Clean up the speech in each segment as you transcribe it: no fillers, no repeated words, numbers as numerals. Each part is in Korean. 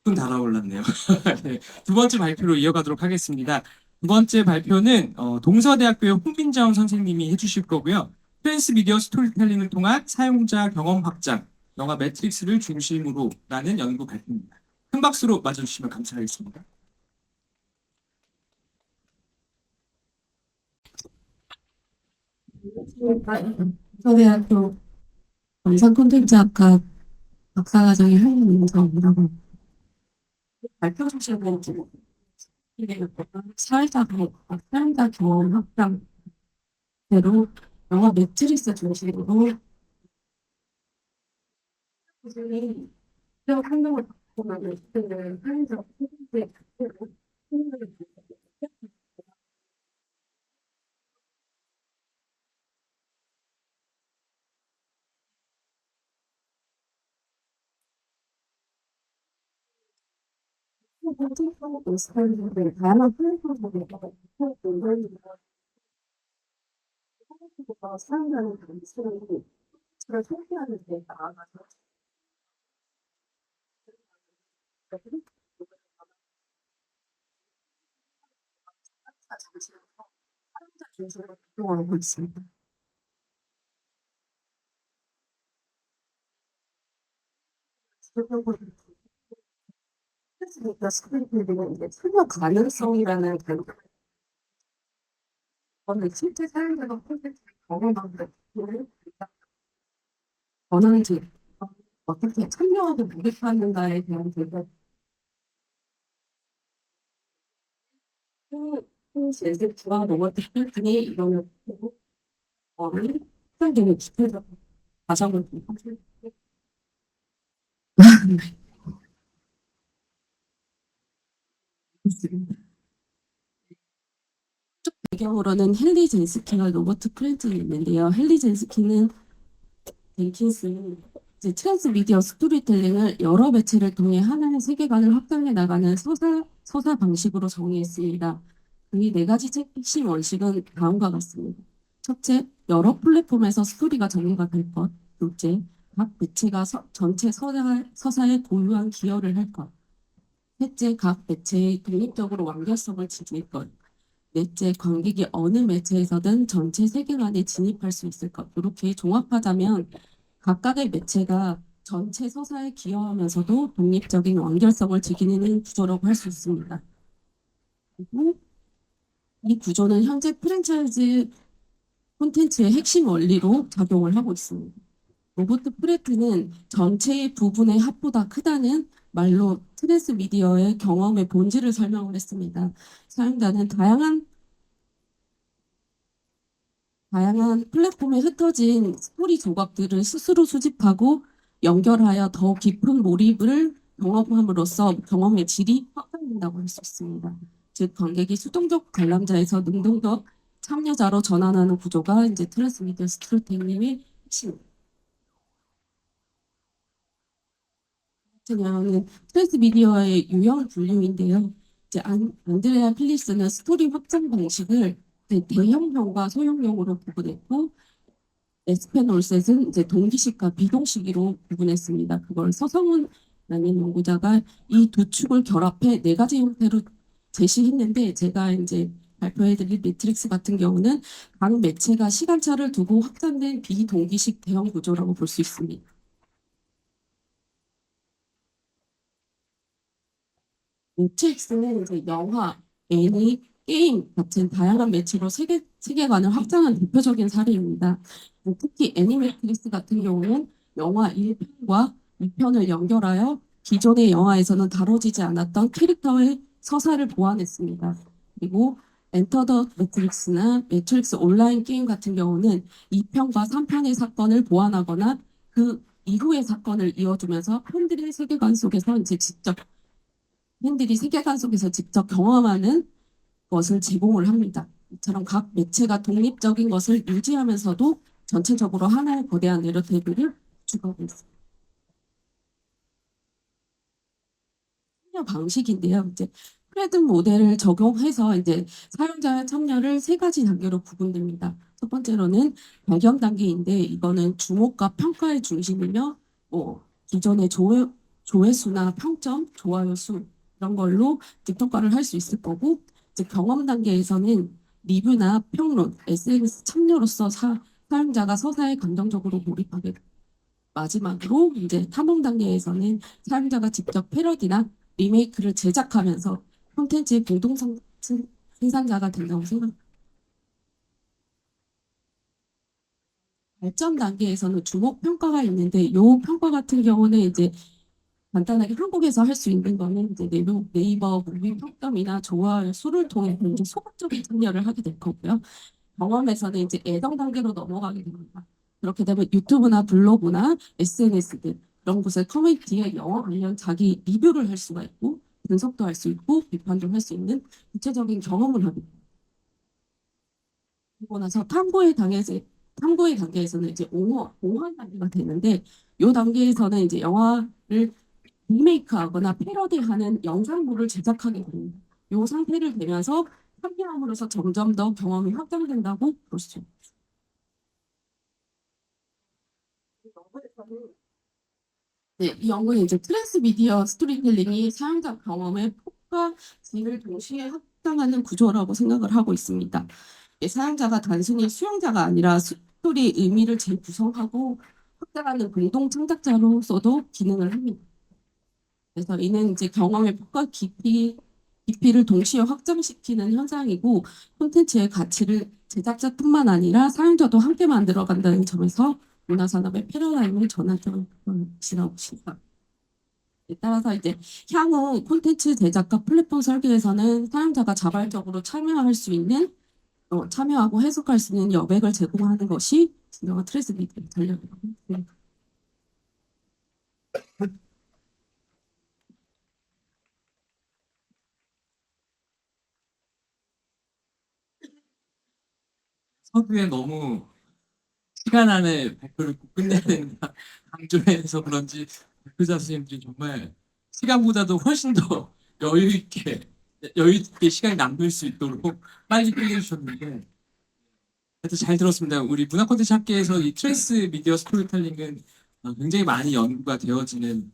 분 달아올랐네요. 네, 두 번째 발표로 이어가도록 하겠습니다. 두 번째 발표는 동서대학교의 홍빈정 선생님이 해주실 거고요. 트랜스미디어 스토리텔링을 통한 사용자 경험 확장, 영화 매트릭스를 중심으로라는 연구 발표입니다. 큰 박수로 맞아주시면 감사하겠습니다. 서대학교 영상 콘텐츠학과 박사과정의 한민정이라고 발표 주시는 사회자 사회자 경험 확장대로 영화 매트릭스 중심으로 선생님 활동을 바꾸는 있는 사회자 콘텐츠의 자체로 콘텐츠로 스타일들을 다양한 플랫폼으로 사용자는 단순히 저를 소개하는 데 나아가서 잠시만요. 사용자 중심으로 활동하고 있습니다. 그러니까 스토리텔링은 이제 투명 가능성이라는 그 저는 실제 사용자가 콘텐츠를 경험한 것을 저는 이제 어떻게 참여하고 몰입하는가에 대한 되게 예술 중앙 로봇 콘텐츠니 이거는 특정되는 기술적 과정을 있습니다. 배경으로는 헨리 젠스키와 로버트 프렌튼이 있는데요. 헨리 젠스키는 젠킨스는 이제 트랜스미디어 스토리텔링을 여러 매체를 통해 하나의 세계관을 확장해 나가는 서사 방식으로 정의했습니다. 이 네 가지 핵심 원칙은 다음과 같습니다. 첫째, 여러 플랫폼에서 스토리가 전개가 될 것. 둘째, 각 매체가 전체 서사에 고유한 기여를 할 것. 셋째, 각 매체의 독립적으로 완결성을 지킬 것. 넷째, 관객이 어느 매체에서든 전체 세계관에 진입할 수 있을 것. 이렇게 종합하자면 각각의 매체가 전체 서사에 기여하면서도 독립적인 완결성을 지키는 구조라고 할 수 있습니다. 그리고 이 구조는 현재 프랜차이즈 콘텐츠의 핵심 원리로 작용을 하고 있습니다. 로버트 프레트는 전체의 부분의 합보다 크다는 말로 트랜스미디어의 경험의 본질을 설명을 했습니다. 사용자는 다양한 플랫폼에 흩어진 스토리 조각들을 스스로 수집하고 연결하여 더 깊은 몰입을 경험함으로써 경험의 질이 확장된다고 할 수 있습니다. 즉, 관객이 수동적 관람자에서 능동적 참여자로 전환하는 구조가 이제 트랜스미디어 스토리텔링의 핵심입니다. 는 트랜스미디어의 유형 분류인데요. 이제 안드레아 필립스는 스토리 확장 방식을 대형형과 소형형으로 구분했고, 에스펜 올셋은 이제 동기식과 비동식으로 구분했습니다. 그걸 서성훈 라는 연구자가 이 두 축을 결합해 네 가지 형태로 제시했는데, 제가 이제 발표해드릴 매트릭스 같은 경우는 각 매체가 시간차를 두고 확장된 비동기식 대형 구조라고 볼 수 있습니다. 매트릭스는 이제 영화, 애니, 게임 같은 다양한 매체로 세계관을 확장한 대표적인 사례입니다. 특히 애니매트릭스 같은 경우는 영화 1편과 2편을 연결하여 기존의 영화에서는 다뤄지지 않았던 캐릭터의 서사를 보완했습니다. 그리고 엔터 더 매트릭스나 매트릭스 온라인 게임 같은 경우는 2편과 3편의 사건을 보완하거나 그 이후의 사건을 이어주면서 팬들의 세계관 속에서 이제 팬들이 세계관 속에서 직접 경험하는 것을 제공을 합니다. 이처럼 각 매체가 독립적인 것을 유지하면서도 전체적으로 하나의 거대한 내러티브를 구축하고 있습니다. 참여 방식인데요. 이제 프레드 모델을 적용해서 이제 사용자의 참여를 세 가지 단계로 구분됩니다. 첫 번째로는 발견 단계인데 이거는 주목과 평가의 중심이며 기존의 조회수나 평점, 좋아요 수 이런 걸로 득평가를 할 수 있을 거고 이제 경험 단계에서는 리뷰나 평론, SNS 참여로서 사용자가 서사에 감정적으로 몰입하게 됩니다. 마지막으로 이제 탐험 단계에서는 사용자가 직접 패러디나 리메이크를 제작하면서 콘텐츠의 생산자가 된다고 생각합니다. 발전 단계에서는 주목 평가가 있는데 이 평가 같은 경우는 이제 간단하게 한국에서 할 수 있는 거는 이제 네이버 무비 평점이나 좋아요 수를 통해 굉장히 소극적인 참여를 하게 될 거고요. 경험에서는 이제 애정 단계로 넘어가게 됩니다. 그렇게 되면 유튜브나 블로그나 SNS 등 그런 곳에 커뮤니티에 영어 관련 자기 리뷰를 할 수가 있고 분석도 할 수 있고 비판도 할 수 있는 구체적인 경험을 하게 됩니다. 그리고 나서 탐구의 단계에서는 이제 옹호 단계가 되는데 이 단계에서는 이제 영화를 리메이크하거나 패러디하는 영상물을 제작하게 됩니다. 이 상태를 되면서 참여함으로써 점점 더 경험이 확장된다고 볼 수 있습니다. 네, 이 연구는 이제 트랜스미디어 스토리텔링이 사용자 경험의 폭과 질을 동시에 확장하는 구조라고 생각을 하고 있습니다. 사용자가 단순히 수용자가 아니라 스토리의 의미를 재구성하고 확장하는 공동 창작자로서도 기능을 합니다. 그래서 이는 이제 경험의 폭과 깊이를 동시에 확장시키는 현상이고 콘텐츠의 가치를 제작자뿐만 아니라 사용자도 함께 만들어간다는 점에서 문화산업의 패러다임을 전환점이라고 생각합니다. 따라서 이제 향후 콘텐츠 제작과 플랫폼 설계에서는 사용자가 자발적으로 참여하고 해석할 수 있는 여백을 제공하는 것이 진정한 트랜스미디어 전략이라고 생각합니다. 서두에 너무 시간 안에 발표를 꼭 끝내야 된다 강조해서 그런지 발표자 선생님들이 정말 시간보다도 훨씬 더 여유 있게 시간이 남을 수 있도록 빨리 끝내주셨는데 하여튼 잘 들었습니다. 우리 문화 콘텐츠 학계에서 이 트랜스 미디어 스토리텔링은 굉장히 많이 연구가 되어지는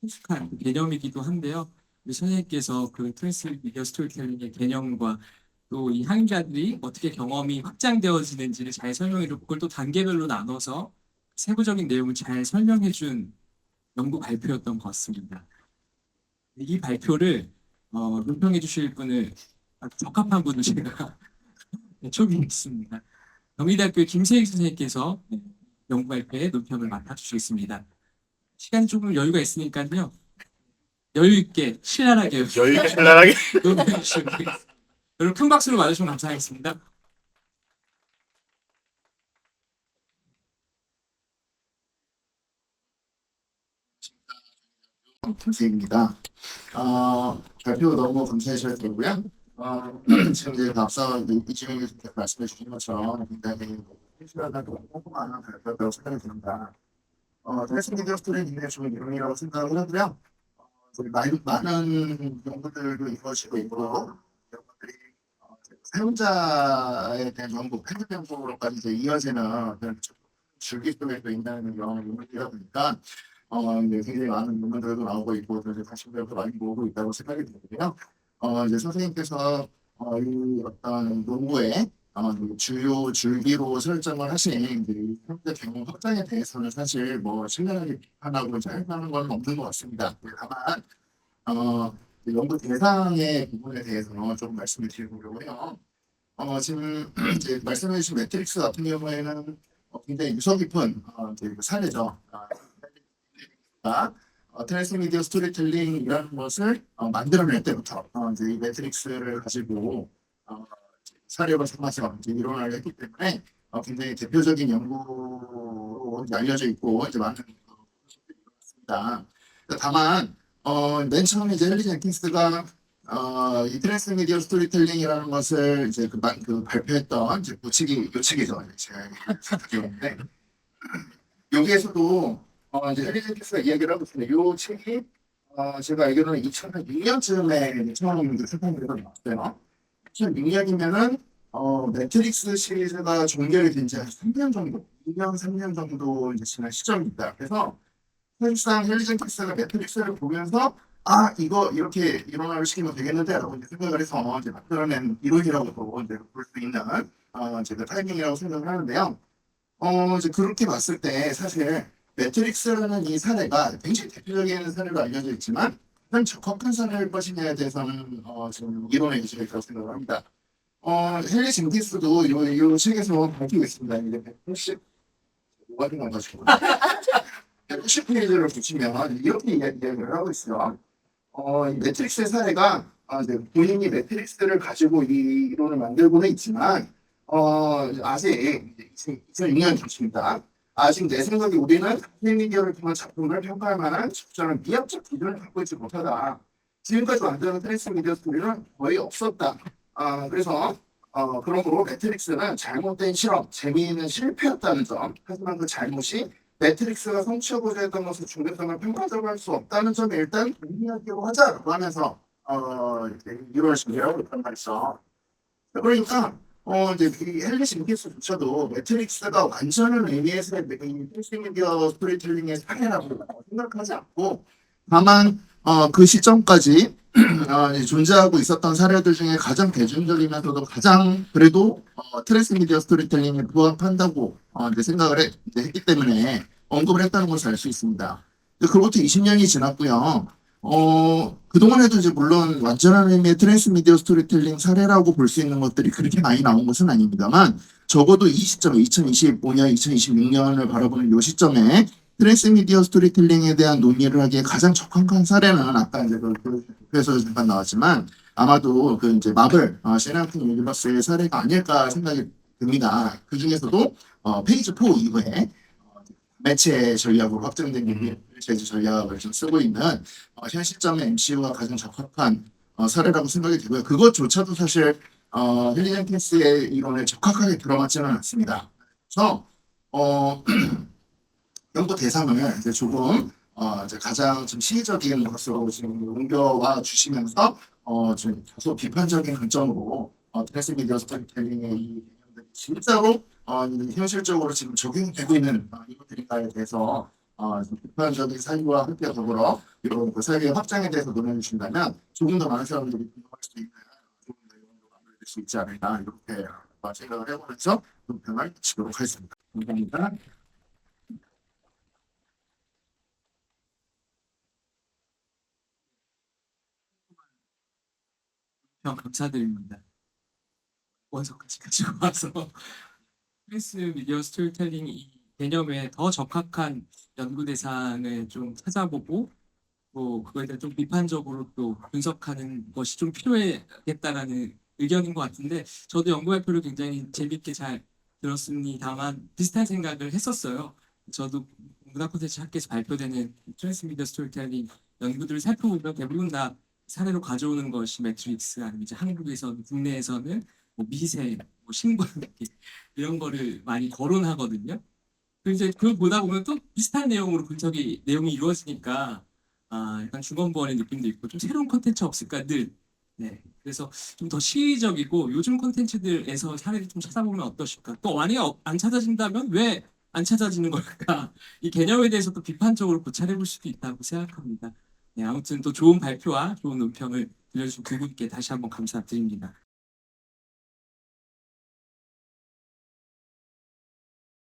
익숙한 개념이기도 한데요. 우리 선생님께서 그 트랜스 미디어 스토리텔링의 개념과 또 이 항의자들이 어떻게 경험이 확장되어지는지를 잘 설명해주고 그걸 또 단계별로 나눠서 세부적인 내용을 잘 설명해준 연구 발표였던 것 같습니다. 이 발표를 논평해 주실 분을 아주 적합한 분을 제가 초빙했습니다. 경희대학교 김세익 선생님께서 연구 발표에 논평을 맡아주시겠습니다. 시간이 조금 여유가 있으니까요. 여유 있게 신랄하게 여유 신랄하게. 논평해 주시면 되겠습니다. 여러분 큰 박수로 맞으시면 감사하겠습니다. 김세입니다. 발표 너무 감사해 주셨고요. 지금 이제 앞서 이지명 교수께서 말씀해 주신 것처럼 굉장히 실시간하고 꼼꼼한 발표라고 생각이 듭니다. 트랜스 미디어 스토리텔링의 좀 이론이라고 생각을 하고요. 많은 연구들도 이루어지고 있고 여러분들이 사용자에 대한 연구, 편집 연구로까지 이제 이어지는 그런 줄기 속에 있는 그런 연구이다 보니까 이제 굉장히 많은 논문들도 나오고 있고 그래서 관심들도 많이 모으고 있다고 생각이 드는데요. 이제 선생님께서 이 어떤 논문의 주요 줄기로 설정을 하신 이제 현재 경험 확장에 대해서는 사실 뭐 신랄하게 비판하고 이제 할 만한 건 없는 것 같습니다. 다만 연구 대상의 부분에 대해서 좀 말씀을 드리려고 해요. 지금 이제 말씀해주신 매트릭스 같은 경우에는 굉장히 유서 깊은 이제 그 사례죠. 트랜스미디어 스토리텔링이라는 것을 만들어낼 때부터 이제 이 매트릭스를 가지고 사례로 삼아서 이제 일어나게 했기 때문에 굉장히 대표적인 연구로 이제 알려져 있고 이제 많은 소식들이 일어났습니다. 다만 맨 처음에 이제 헨리 젠킨스가 이 트랜스미디어 스토리텔링이라는 것을 이제 그 발표했던 이제 요책이죠. 제가 가져왔는데 여기에서도 이제 헨리 젠킨스가 이야기를 하고 있습니다. 이 책이 제가 알기로는 2006년쯤에 처음 출판이 돼서 나왔어요. 2006년이면은 매트릭스 시리즈가 종결이 된 지 한 3년 정도, 2년, 3년 정도 이제 지난 시점입니다. 그래서 사실상 헬리전 캐스가 매트릭스를 보면서 아 이거 이렇게 이론화를 시키면 되겠는데라고 이제 생각을 해서 이제 만들어낸 이론이라고 이제 볼 수 있는 제가 타이밍이라고 생각을 하는데요. 이제 그렇게 봤을 때 사실 매트릭스라는 이 사례가 굉장히 대표적인 사례로 알려져 있지만 과연 적합한 사례일 것이냐에 대해서는 지금 이론의 여지가 있다고 생각을 합니다. 헨리 징키스도 이 책에서 밝히고 있습니다. 이제 180 뭐가 나가지고 190페이지를 보시면 이렇게 이야기를 하고 있어요. 이 매트릭스의 사례가 이제 본인이 매트릭스를 가지고 이 이론을 만들고는 있지만 아직 2006년 좋습니다. 아직 내 생각에 우리는 미디어를 통한 작품을 평가할 만한 적절한 미학적 기준을 갖고 있지 못하다. 지금까지 만드는 트랜스 미디어 스토리는 거의 없었다. 그래서 그러므로 매트릭스는 잘못된 실험, 재미있는 실패였다는 점. 하지만 그 잘못이 매트릭스가 성취하고자 했던 것의 중대성을 평가적으로 할 수 없다는 점을 일단 동의하기로 하자라고 하면서 이론을 준비하고 있단 말이죠. 그러니까 이제 이 헨리 징키스조차도 매트릭스가 완전한 의미에서의 미디어 스토리텔링의 사례라고 생각하지 않고 다만 그 시점까지 존재하고 있었던 사례들 중에 가장 대중적이면서도 가장 그래도 트랜스미디어 스토리텔링에 부합한다고 이제 생각을 했기 때문에 언급을 했다는 것을 알 수 있습니다. 그로부터 20년이 지났고요. 그동안에도 이제 물론 완전한 의미의 트랜스미디어 스토리텔링 사례라고 볼 수 있는 것들이 그렇게 많이 나온 것은 아닙니다만 적어도 이 시점에 2025년, 2026년을 바라보는 이 시점에 트랜스미디어 스토리텔링에 대한 논의를 하기에 가장 적합한 사례는 아까 이제 그래서 잠깐 나왔지만 아마도 그 이제 마블 시네마틱 유니버스의 사례가 아닐까 생각이 듭니다. 그 중에서도 페이지 4 이후에 매체 전략으로 확정된 매체 전략을 좀 쓰고 있는 현 시점의 MCU가 가장 적합한 사례라고 생각이 되고요. 그것조차도 사실 헨리 젠킨스의 이론에 적합하게 들어맞지는 않습니다. 그래서 연구 대상을 이제 조금 이제 가장 좀 시의적인 것으로 지금 옮겨와 주시면서 좀 다소 비판적인 관점으로 트랜스미디어 스토리텔링의 이 개념들이 진짜로 현실적으로 지금 적용되고 있는 이것들인가에 대해서 좀 비판적인 사유와 함께 더불어 이런 그 사유의 확장에 대해서 논의해 주신다면 조금 더 많은 사람들이 공감할 수 있는 좋은 내용으로 마무리될 수 있지 않을까 이렇게 생각을 해보면서 논평을 마치도록 하겠습니다. 감사합니다. 감사드립니다. 원서까지 가지고 와서 트랜스 미디어 스토리텔링 이 개념에 더 적합한 연구 대상을 좀 찾아보고 또 그거에 대해 좀 비판적으로 또 분석하는 것이 좀 필요하겠다라는 의견인 것 같은데 저도 연구 발표를 굉장히 재밌게 잘 들었습니다만 비슷한 생각을 했었어요. 저도 문화 콘텐츠 학계에서 발표되는 트랜스 미디어 스토리텔링 연구들을 살펴보면 대부분 다 사례로 가져오는 것이 매트릭스 아니면 이제 한국에서는 국내에서는 뭐 미세, 뭐 신고하기 이런 거를 많이 거론하거든요. 그 이제 그걸 보다 보면 또 비슷한 내용으로 내용이 이루어지니까 약간 중원부원의 느낌도 있고 좀 새로운 컨텐츠 없을까 늘. 네. 그래서 좀 더 시의적이고 요즘 컨텐츠들에서 사례를 좀 찾아보면 어떠실까? 또 만약에 안 찾아진다면 왜 안 찾아지는 걸까? 이 개념에 대해서 또 비판적으로 고찰해 볼 수도 있다고 생각합니다. 네, 아무튼 또 좋은 발표와 좋은 논평을 들려주신 두 분께 다시 한번 감사드립니다.